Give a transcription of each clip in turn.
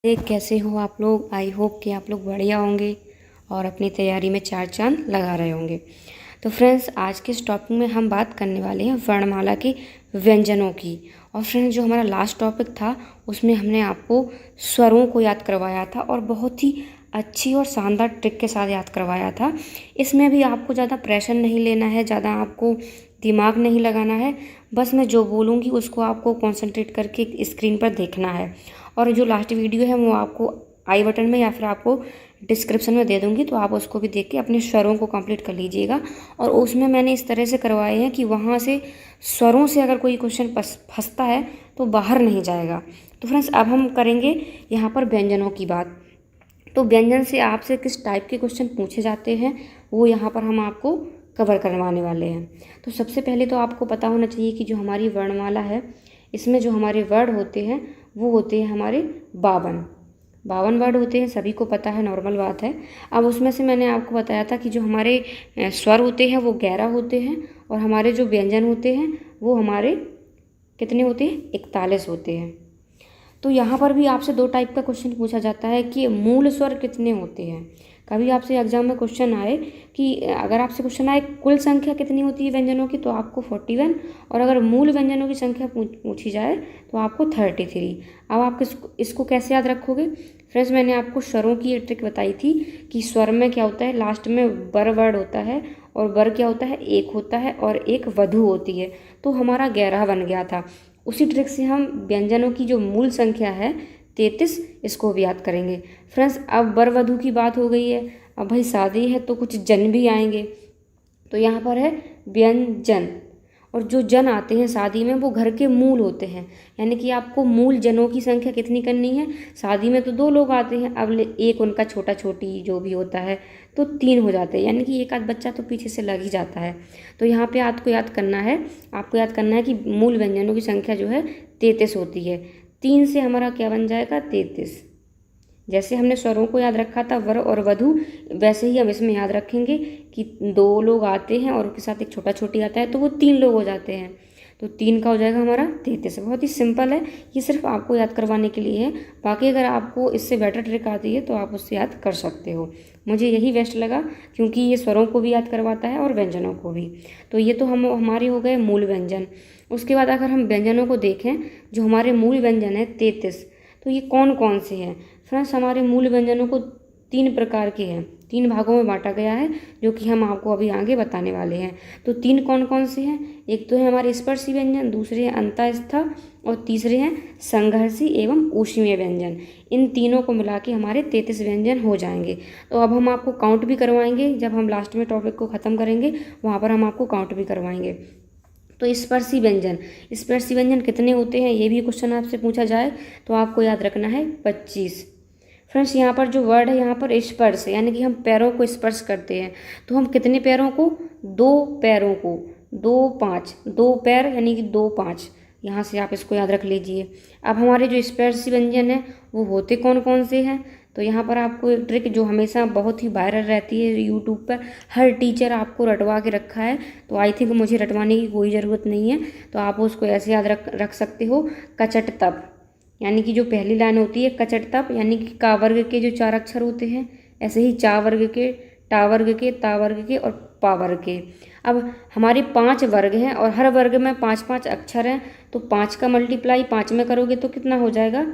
कैसे हो आप लोग। आई होप कि आप लोग बढ़िया होंगे और अपनी तैयारी में चार चांद लगा रहे होंगे। तो फ्रेंड्स, आज के इस टॉपिक में हम बात करने वाले हैं वर्णमाला के व्यंजनों की। और फ्रेंड्स, जो हमारा लास्ट टॉपिक था उसमें हमने आपको स्वरों को याद करवाया था और बहुत ही अच्छी और शानदार ट्रिक के साथ याद करवाया था। इसमें भी आपको ज़्यादा प्रेशर नहीं लेना है, ज़्यादा आपको दिमाग नहीं लगाना है। बस मैं जो बोलूँगी उसको आपको कंसंट्रेट करके स्क्रीन पर देखना है। और जो लास्ट वीडियो है वो आपको आई बटन में या फिर आपको डिस्क्रिप्शन में दे दूँगी, तो आप उसको भी देख के अपने स्वरों को कंप्लीट कर लीजिएगा। और उसमें मैंने इस तरह से करवाए हैं कि वहाँ से स्वरों से अगर कोई क्वेश्चन फंसता है तो बाहर नहीं जाएगा। तो फ्रेंड्स, अब हम करेंगे यहाँ पर व्यंजनों की बात। तो व्यंजन से आपसे किस टाइप के क्वेश्चन पूछे जाते हैं वो यहाँ पर हम आपको कवर करवाने वाले हैं। तो सबसे पहले तो आपको पता होना चाहिए कि जो हमारी वर्णमाला है इसमें जो हमारे वर्ड होते हैं वो होते हैं हमारे 52 वर्ड होते हैं, सभी को पता है, नॉर्मल बात है। अब उसमें से मैंने आपको बताया था कि जो हमारे स्वर होते हैं वो 11 होते हैं और हमारे जो व्यंजन होते हैं वो हमारे कितने होते हैं, 41 होते हैं। तो यहाँ पर भी आपसे दो टाइप का क्वेश्चन पूछा जाता है कि मूल स्वर कितने होते हैं। कभी आपसे एग्जाम में क्वेश्चन आए कि अगर आपसे क्वेश्चन आए कुल संख्या कितनी होती है व्यंजनों की, तो आपको 41, और अगर मूल व्यंजनों की संख्या पूछी जाए तो आपको 33। अब आप इसको कैसे याद रखोगे। फ्रेंड्स, मैंने आपको स्वरों की एक ट्रिक बताई थी कि स्वर में क्या होता है, लास्ट में बर वर्ड होता है और बर क्या होता है, एक होता है और एक वधु होती है। तो हमारा 11 बन गया था। उसी ट्रिक से हम व्यंजनों की जो मूल संख्या है 33, इसको भी याद करेंगे। फ्रेंड्स, अब वर वधु की बात हो गई है। अब भाई शादी है तो कुछ जन भी आएंगे। तो यहाँ पर है व्यंजन, और जो जन आते हैं शादी में वो घर के मूल होते हैं। यानी कि आपको मूल जनों की संख्या कितनी करनी है। शादी में तो 2 लोग आते हैं, अब एक उनका छोटा छोटी जो भी होता है तो 3 हो जाते हैं, यानी कि एक आध बच्चा तो पीछे से लग ही जाता है। तो यहाँ पे आपको याद करना है कि मूल व्यंजनों की संख्या जो है 33 होती है। 3 से हमारा क्या बन जाएगा, 33। जैसे हमने स्वरों को याद रखा था वर और वधु, वैसे ही हम इसमें याद रखेंगे कि 2 लोग आते हैं और उसके साथ एक छोटा छोटी आता है तो वो 3 लोग हो जाते हैं। तो 3 का हो जाएगा हमारा 33। बहुत ही सिंपल है, ये सिर्फ आपको याद करवाने के लिए है। बाकी अगर आपको इससे बेटर ट्रिक आती है तो आप उससे याद कर सकते हो। मुझे यही बेस्ट लगा क्योंकि ये स्वरों को भी याद करवाता है और व्यंजनों को भी। तो ये तो हमारे हो गए मूल व्यंजन। उसके बाद अगर हम व्यंजनों को देखें, जो हमारे मूल व्यंजन है 33, तो ये कौन कौन से हैं। फ्रेंड्स, हमारे मूल व्यंजनों को 3 प्रकार के हैं, 3 भागों में बांटा गया है, जो कि हम आपको अभी आगे बताने वाले हैं। तो 3 कौन कौन से हैं, एक तो है हमारे स्पर्शी व्यंजन, दूसरे हैं अंतःस्थ और तीसरे हैं संघर्षी एवं ऊष्मीय व्यंजन। इन तीनों को मिला के हमारे 33 व्यंजन हो जाएंगे। तो अब हम आपको काउंट भी करवाएंगे, जब हम लास्ट में टॉपिक को ख़त्म करेंगे वहाँ पर हम आपको काउंट भी करवाएंगे। तो स्पर्शी व्यंजन कितने होते हैं, ये भी क्वेश्चन आपसे पूछा जाए तो आपको याद रखना है 25। फ्रेंड्स, यहाँ पर जो वर्ड है यहाँ पर स्पर्श, यानी कि हम पैरों को स्पर्श करते हैं। तो हम कितने पैरों को, 2 पैरों को, 2 5, 2 पैर यानी कि 2 5, यहाँ से आप इसको याद रख लीजिए। अब हमारे जो स्पर्शी व्यंजन है वो होते कौन कौन से हैं। तो यहाँ पर आपको एक ट्रिक जो हमेशा बहुत ही वायरल रहती है यूट्यूब पर, हर टीचर आपको रटवा के रखा है, तो आई थिंक मुझे रटवाने की कोई ज़रूरत नहीं है। तो आप उसको ऐसे याद रख सकते हो, कचट तप, यानी कि जो पहली लाइन होती है कचट तप, यानी कि का वर्ग के जो 4 अक्षर होते हैं, ऐसे ही चा वर्ग के, टा वर्ग के, ता वर्ग के और पा वर्ग के। अब हमारे 5 वर्ग हैं और हर वर्ग में 5-5 अक्षर हैं, तो 5 का मल्टीप्लाई 5 में करोगे तो कितना हो जाएगा,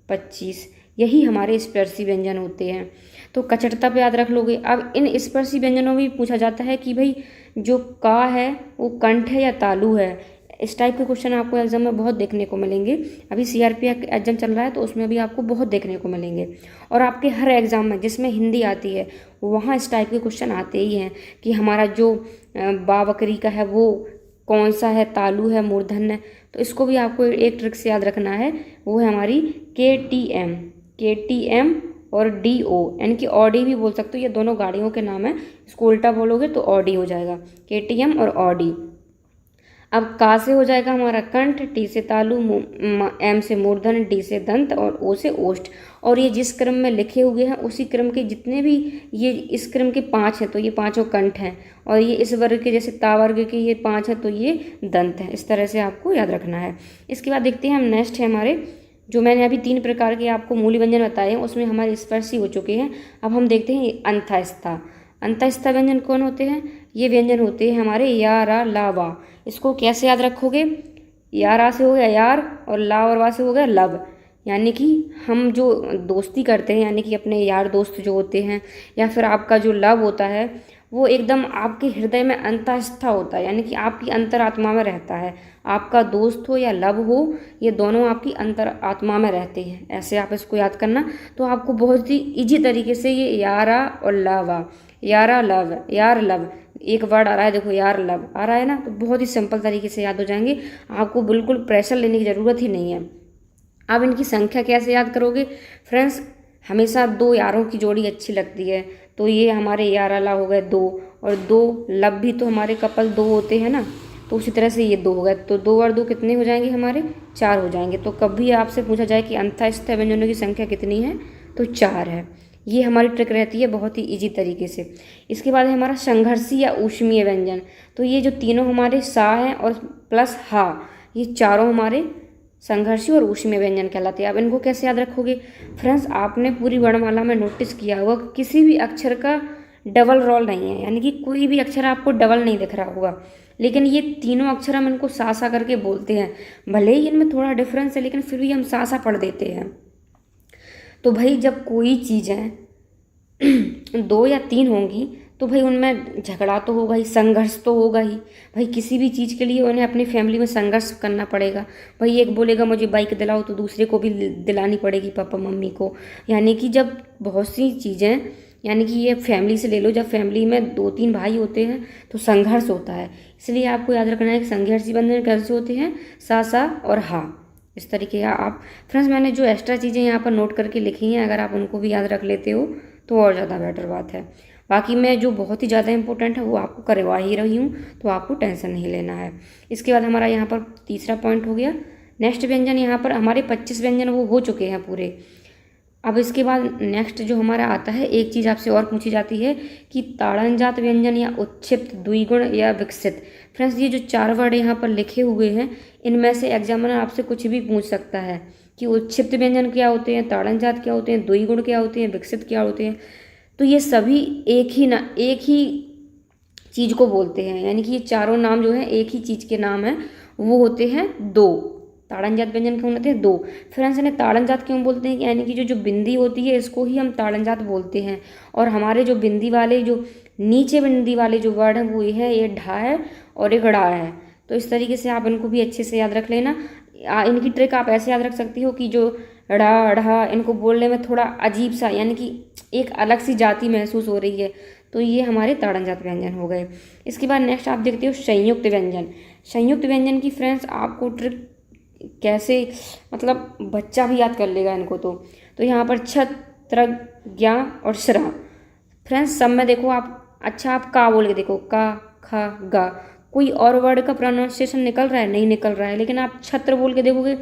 25। यही हमारे स्पर्शी व्यंजन होते हैं। तो कचटता पे याद रख लोगे। अब इन स्पर्शी व्यंजनों में पूछा जाता है कि भाई जो का है वो कंठ है या तालु है। इस टाइप के क्वेश्चन आपको एग्जाम में बहुत देखने को मिलेंगे। अभी सीआरपीएफ एग्जाम चल रहा है तो उसमें भी आपको बहुत देखने को मिलेंगे, और आपके हर एग्जाम में जिसमें हिंदी आती है वहाँ इस टाइप के क्वेश्चन आते ही हैं कि हमारा जो बा बकरी का है वो कौन सा है, तालु है, मूर्धन्य है। तो इसको भी आपको एक ट्रिक से याद रखना है, वो है हमारी KTM और DO, यानी कि ऑडी भी बोल सकते हो, ये दोनों गाड़ियों के नाम है। इसको उल्टा बोलोगे तो ऑडी हो जाएगा, KTM और ऑडी। अब का से हो जाएगा हमारा कंठ, टी से तालु, एम से मूर्धन, डी से दंत और ओ से ओष्ठ। और ये जिस क्रम में लिखे हुए हैं उसी क्रम के जितने भी, ये इस क्रम के 5 हैं तो ये 5 कंठ हैं, और ये इस वर्ग के जैसे ता वर्ग के ये 5 हैं तो ये दंत हैं। इस तरह से आपको याद रखना है। इसके बाद देखते हैं हम, नेक्स्ट है हमारे जो मैंने अभी 3 प्रकार के आपको मूली व्यंजन बताए हैं उसमें हमारे स्पर्शी हो चुके हैं। अब हम देखते हैं अंतःस्था। अंतःस्था व्यंजन कौन होते हैं? ये व्यंजन होते हैं हमारे या रा ला वा। इसको कैसे याद रखोगे? या रा से हो गया यार और ला और वा से हो गया लब। यानी कि हम जो दोस्ती करते हैं, यानी कि अपने यार दोस्त जो होते हैं, या फिर आपका जो लव होता है वो एकदम आपके हृदय में अंतःस्था होता है, यानी कि आपकी अंतरात्मा में रहता है। आपका दोस्त हो या लव हो, ये दोनों आपकी अंतरात्मा में रहते हैं। ऐसे आप इसको याद करना, तो आपको बहुत ही इजी तरीके से ये यारा और लवा, यारा लव, यार लव, एक वर्ड आ रहा है देखो, यार लव आ रहा है ना, तो बहुत ही सिंपल तरीके से याद हो जाएंगे। आपको बिल्कुल प्रेशर लेने की ज़रूरत ही नहीं है। अब इनकी संख्या कैसे याद करोगे फ्रेंड्स? हमेशा 2 यारों की जोड़ी अच्छी लगती है, तो ये हमारे यार अला हो गए 2, और 2 लब भी तो हमारे कपल 2 होते हैं ना, तो उसी तरह से ये 2 हो गए। तो 2 और 2 कितने हो जाएंगे हमारे? 4 हो जाएंगे। तो कभी आपसे पूछा जाए कि अंतःस्थ व्यंजनों की संख्या कितनी है, तो 4 है। ये हमारी ट्रिक रहती है बहुत ही इजी तरीके से। इसके बाद है हमारा संघर्षी या ऊष्मीय व्यंजन। तो ये जो तीनों हमारे सा हैं और प्लस हा, ये चारों हमारे संघर्षी और ऊष्मीय व्यंजन कहलाते हैं। अब इनको कैसे याद रखोगे फ्रेंड्स? आपने पूरी वर्णमाला में नोटिस किया होगा किसी भी अक्षर का डबल रोल नहीं है, यानी कि कोई भी अक्षर आपको डबल नहीं दिख रहा होगा, लेकिन ये तीनों अक्षर हम इनको सा सा करके बोलते हैं। भले ही इनमें थोड़ा डिफरेंस है, लेकिन फिर भी हम सा सा पढ़ देते हैं। तो भाई जब कोई चीज़ें 2 या 3 होंगी तो भाई उनमें झगड़ा तो होगा ही, संघर्ष तो होगा ही। भाई किसी भी चीज़ के लिए उन्हें अपनी फैमिली में संघर्ष करना पड़ेगा। भाई एक बोलेगा मुझे बाइक दिलाओ तो दूसरे को भी दिलानी पड़ेगी, पापा मम्मी को। यानी कि जब बहुत सी चीज़ें, यानी कि ये फैमिली से ले लो, जब फैमिली में 2-3 भाई होते हैं तो संघर्ष होता है। इसलिए आपको याद रखना है कि संघर्षी बंधन कैसे होते हैं? सा सा और हा, इस तरीके का। आप फ्रेंड्स मैंने जो एक्स्ट्रा चीज़ें यहाँ पर नोट करके लिखी हैं, अगर आप उनको भी याद रख लेते हो तो और ज़्यादा बेटर बात है। बाकी मैं जो बहुत ही ज़्यादा इंपॉर्टेंट है वो आपको करवा ही रही हूँ, तो आपको टेंशन नहीं लेना है। इसके बाद हमारा यहाँ पर तीसरा पॉइंट हो गया। नेक्स्ट व्यंजन, यहाँ पर हमारे 25 व्यंजन वो हो चुके हैं पूरे। अब इसके बाद नेक्स्ट जो हमारा आता है, एक चीज़ आपसे और पूछी जाती है कि ताड़नजात व्यंजन या उत्क्षिप्त, द्विगुण या विकसित। फ्रेंड्स ये जो 4 वर्ड यहाँ पर लिखे हुए हैं, इनमें से एग्जामिनर आपसे कुछ भी पूछ सकता है कि उत्क्षिप्त व्यंजन क्या होते हैं, ताड़नजात क्या होते हैं, द्विगुण क्या होते हैं, विकसित क्या होते हैं। तो ये सभी एक ही चीज़ को बोलते हैं, यानी कि ये चारों नाम जो है एक ही चीज़ के नाम हैं, वो होते हैं 2। ताड़नजात व्यंजन क्यों होते हैं? 2। फ्रेंड्स इन्हें ताड़नजात क्यों बोलते हैं? यानी कि जो बिंदी होती है इसको ही हम ताड़नजात बोलते हैं। और हमारे जो बिंदी वाले, जो नीचे बिंदी वाले जो वर्ड हैं वो ये है, ये ढा है और एक ड़ा है। तो इस तरीके से आप इनको भी अच्छे से याद रख लेना। इनकी ट्रिक आप ऐसे याद रख सकती हो कि जो ड़ा ढा, इनको बोलने में थोड़ा अजीब सा, यानी कि एक अलग सी जाति महसूस हो रही है, तो ये हमारे ताड़नजात व्यंजन हो गए। इसके बाद नेक्स्ट आप देखते हो संयुक्त व्यंजन। संयुक्त व्यंजन की फ्रेंड्स आपको ट्रिक कैसे, मतलब बच्चा भी याद कर लेगा इनको। तो यहाँ पर छत, त्रग, ज्ञा और श्रा। फ्रेंड्स सब में देखो आप, अच्छा आप का बोल के देखो, का, खा, गा, कोई और वर्ड का प्रोनाउंसिएशन निकल रहा है? नहीं निकल रहा है। लेकिन आप छत्र बोल के देखोगे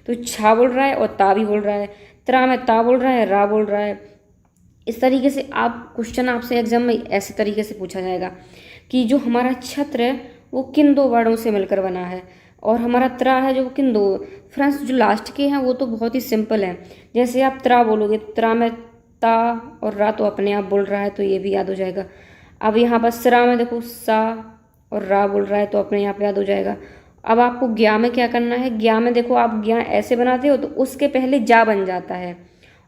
तो छा बोल रहा है और ता भी बोल रहा है, त्रा में ता बोल रहा है, रा बोल रहा है। इस तरीके से आप क्वेश्चन आपसे एग्जाम में ऐसे तरीके से पूछा जाएगा कि जो हमारा छत्र है वो किन 2 वर्डों से मिलकर बना है, और हमारा त्रा है जो किन 2। फ्रेंड्स जो लास्ट के हैं वो तो बहुत ही सिंपल है। जैसे आप त्रा बोलोगे, त्रा में ता और रा तो अपने आप बोल रहा है, तो ये भी याद हो जाएगा। अब यहाँ पर सरा में देखो सा और रा बोल रहा है, तो अपने आप याद हो जाएगा। अब आपको ज्ञा में क्या करना है? ज्ञा में देखो आप ज्ञा ऐसे बनाते हो तो उसके पहले जा बन जाता है,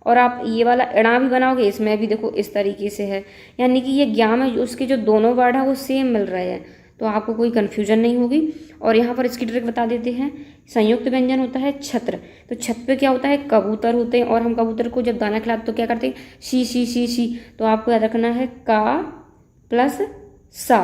और आप ये वाला इणा भी बनाओगे, इसमें भी देखो इस तरीके से है। यानी कि ये ज्ञा में उसके जो दोनों वर्ड हैं वो सेम मिल रहे हैं, तो आपको कोई कन्फ्यूजन नहीं होगी। और यहाँ पर इसकी ट्रिक बता देते हैं। संयुक्त व्यंजन होता है छत्र, तो छत पे क्या होता है? कबूतर होते हैं, और हम कबूतर को जब दाना खिलाते तो क्या करते हैं? She she she she. तो आपको याद रखना है का प्लस सा।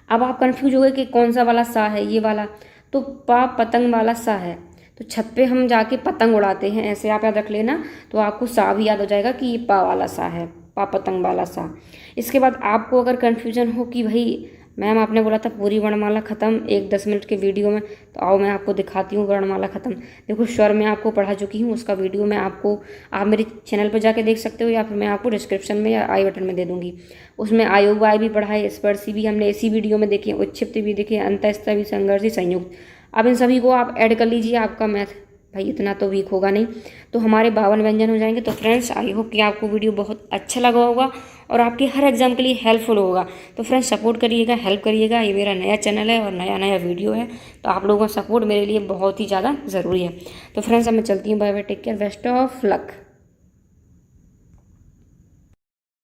अब आप कन्फ्यूज हो गए कि कौन सा वाला सा है, ये वाला, तो पा पतंग वाला सा है। तो छत पे हम जाके पतंग उड़ाते हैं, ऐसे आप याद रख लेना, तो आपको सा भी याद हो जाएगा कि ये पा वाला सा है, पा पतंग वाला सा। इसके बाद आपको अगर कन्फ्यूजन हो कि भाई मैम आपने बोला था पूरी वर्णमाला ख़त्म एक 10 मिनट के वीडियो में, तो आओ मैं आपको दिखाती हूँ वर्णमाला ख़त्म। देखो स्वर मैं आपको पढ़ा चुकी हूँ, उसका वीडियो मैं आपको, आप मेरे चैनल पर जाके देख सकते हो, या फिर मैं आपको डिस्क्रिप्शन में या आई बटन में दे दूँगी। उसमें आयोग वाय भी पढ़ा है, स्पर्शी भी हमने इसी वीडियो में देखी है, उत्क्षिप्त भी देखी है, अंतःस्थ भी, संघर्षी, संयुक्त। अब इन सभी को आप ऐड कर लीजिए, आपका मैथ भाई इतना तो वीक होगा नहीं, तो हमारे 52 व्यंजन हो जाएंगे। तो फ्रेंड्स आई होप कि आपको वीडियो बहुत अच्छा लगा होगा और आपके हर एग्जाम के लिए हेल्पफुल होगा। तो फ्रेंड्स सपोर्ट करिएगा, हेल्प करिएगा। ये मेरा नया चैनल है और नया नया वीडियो है, तो आप लोगों का सपोर्ट मेरे लिए बहुत ही ज़्यादा ज़रूरी है। तो फ्रेंड्स अब मैं चलती हूँ, bye bye, take care, best of luck.